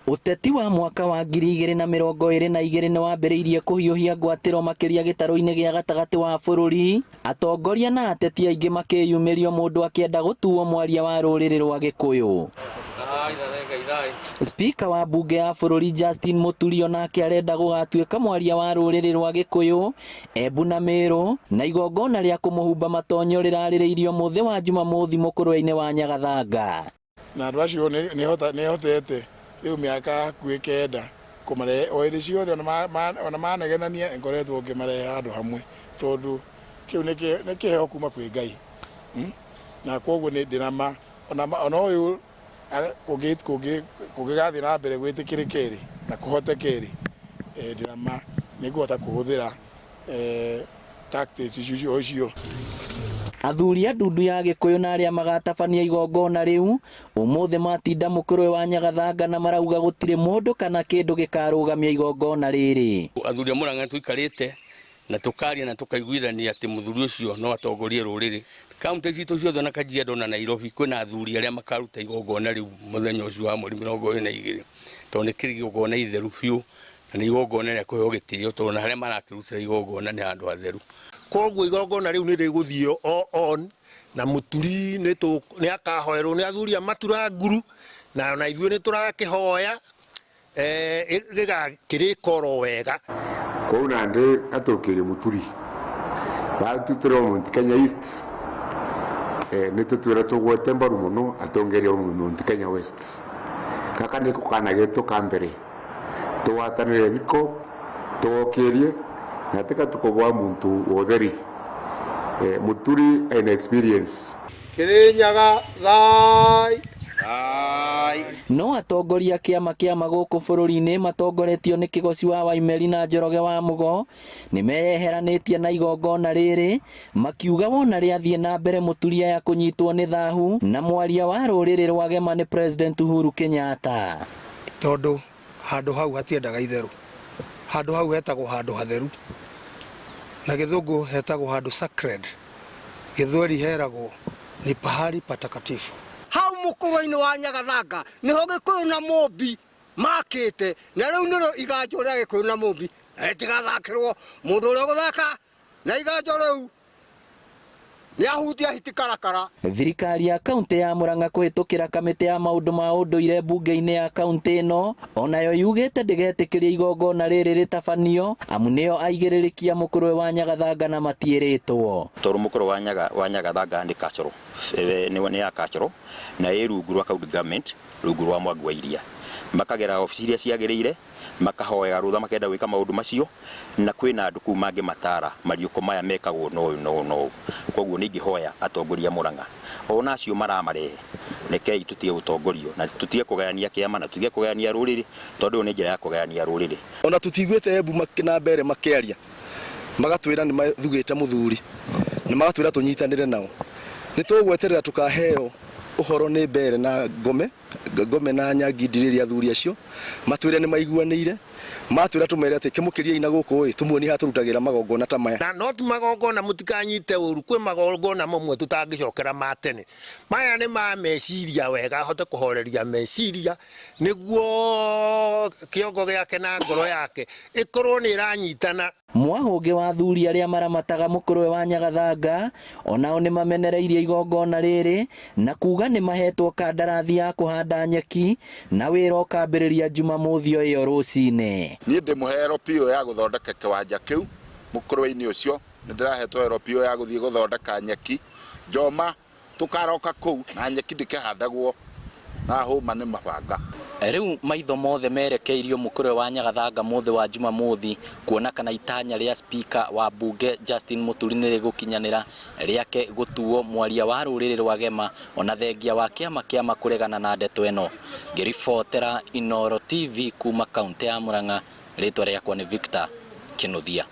Uteti wa mwaka wa 2022 nĩ wambĩrĩirie kũhiũhia ngwatĩro makĩria gĩtarũ-inĩ gĩa gatagatĩ wa bũrũri, atongoria na ateti aingĩ makĩyumĩrio mũndũ akĩenda gũtuo mwaria wa rũrĩrĩ rwa Gĩkũyũ. Spika wa mbunge ya bũrũri Justin Mũturi onake arenda gũgatuĩka mwaria wa rũrĩrĩ rwa Gĩkũyũ, Embu na Meru, na igongona rĩa kũmũhumba matonyo rĩrarĩrĩirio mũthĩ wa Jumamothi mũkũrwe-inĩ wa Nyagathanga. Na andũ acio nĩ hotete rĩu mĩaka hakuhĩ kenda kũmarehe o hĩndĩ ciothe ona manegenania ngoretwo ngĩmarehe handũ hamwe tondũ kĩu nĩ kĩheo kuma kwĩ Ngai, na koguo nĩ ndĩnama ona ũyũ kũngĩgathiĩ na mbere gwĩtĩkĩrĩka rĩ na kũhoteka rĩ, ndĩnama nĩngũhota kũhũthĩra tactics icio. Athuri a ndundu ya Gĩkũyũ na arĩa magatabania igongona rĩu ũmũthĩ matinda mũkũrwe wa Nyagathanga na marauga gũtirĩ mũndũ kana kĩndũ gĩkarũgamia igongona rĩrĩ. Athuri a Mũrang'a tũikarĩte na tũkaria na tũkaiguithania atĩ mũthuri ũcio no atongorie rũrĩrĩ. Kaunti citũ ciothe na Kajiado na Nairobi kwĩna athuri arĩa makaruta igongona rĩu mũthenya ũcio wa mweri 22 tondũ nĩ igongona itheru biũ na nĩ igongona rĩa kũheo gĩtĩo tondũ na harĩa marakĩrutĩra igongona nĩ handũ hatheru. Koguo igongona riu nĩ rĩgũthio on na Mũturi nĩ akahoerwo nĩ athuri a matura nguru na ithuĩ nĩ tũrakĩhoya gĩgakĩrĩkoro wega. Kũu nandĩ atũkĩire Mũturi batutĩrwo Mount Kenya East nĩ tũtwĩra tũgwete mbaru mũno atongeria Mount Kenya West. Kaka nĩ kũkanagĩtwo ka mbere tũwatanĩre biko tũgokĩrie nataka tukoboa muntu wotheri Mũturi ena experience. Kirinyaga thai No atongoria kĩama gũkũ bũrũri-inĩ matongoretio nĩ Kĩgoci wa Waimeri na Njoroge wa Mũgo nĩ meyeheranĩtie na igongona rĩrĩ makiuga wona rĩathiĩ na mbere Mũturi ya kũnyitwo nĩ thahu na mwaria wa rũrĩrĩ rwa Gema nĩ President Uhuru Kenyatta. Tondũ handũ hau hatiendaga itherũ, handũ hau hetagwo handũ hatheru na Gĩthũngũ hetagwo handũ sacred, Gĩthweri heragwo ni pahali patakatifu. Hau mũkũrwe-inĩ wa Nyagathanga nĩho Gĩkũyũ na Mũmbi makĩte na rĩu nĩrĩo iganjo rĩa Gĩkũyũ na Mũmbi rĩtigathakĩrwo mũndũ ũrĩa gũthaka na iganjo rĩu nĩ ahutia hitikarakara. Thirikari ya kaunti ya Mũrang'a kũhĩtũkĩra kamĩtĩ ya maũndũ ma ũndũire mbunge-inĩ ya kaunti ĩno onayo yugĩte ndĩgetĩkĩria igongona rĩrĩ rĩtabanio amu nĩyo aigĩrĩrĩkia mũkũrwe wa Nyagathanga na matiĩrĩtwo. Tondũ mũkũrwe wa Nyagathanga nĩ cultural, nĩ ya cultural na ĩ rungu rwa county government, rungu rwa Mwangi wa Iria, makagera obici iria ciagĩrĩire makahoya rũtha makenda gwĩka maũndũ macio na kwĩna andũ kũu mangĩ matara mariũko maya mekagwo no. Koguo nĩ ingĩhoya atongoria Mũrang'a ona acio maramarehe rekei tutige ũtongorio na tutige kũgayania kĩama na tutige kũgayania rũrĩrĩ tondũ nĩ njĩra ya kũgayania rũrĩrĩ. Ona tũtiguĩte Embu na mbere makĩaria magatwĩra nĩ mathugĩte mũthuri na magatwĩra tũnyitanĩre nao. Nĩ tũgweterera tukaheo ũhoro nĩ mbere na Ngome na Nyangi ndirĩria athuri acio matwĩre nĩ maiguanĩire matwĩra tũmere atĩ kĩmũkĩria ina gũkũ tũmuoni haturutagĩra magongona ta maya na no ti magongona mũtikanyite ũru kwĩ magongona mamwe tũtangĩcokera ma tene maya nĩ ma meciria wega ahote kũhoreria meciria nĩguo kĩongo gĩake na ngoro yake ĩkorwo nĩ ĩranyitana. Mwahũngĩ wa athuri arĩa maramataga mũkũrwe wa Nyagathanga onao nĩ mamenereirie igongona rĩrĩ na kuga nĩ mahetwo kandarathi ya kũhanda nyeki na wĩra ũkambĩrĩria Jumamothi ĩyo rũcinĩ. Niĩ ndĩ mũhero piũ ya gũthondeka kĩwanja kĩu mũkũrwe-inĩ ũcio nĩ ndĩrahetwo wĩra piũ ya gũthiĩ gũthondeka nyeki njoma tũkaroka kũu na nyeki ndĩkĩhandagwo na hũma nĩ mabanga. Rĩu maitho mothe merekeirio mũkũrwe wa Nyagathanga mũthĩ wa Jumamothi kuona kana itanya rĩa spika wa mbunge Justin Mũturi nĩ rĩgũkinyanĩra rĩake gũtuo mwaria wa rũrĩrĩ rwa Gema ona thengia wa kĩama kũregana na ndeto ĩno. Ngĩribotera Inooro TV kuma kaunti ya Mũrang'a, rĩtwa rĩakwa nĩ Victor Kĩnuthia.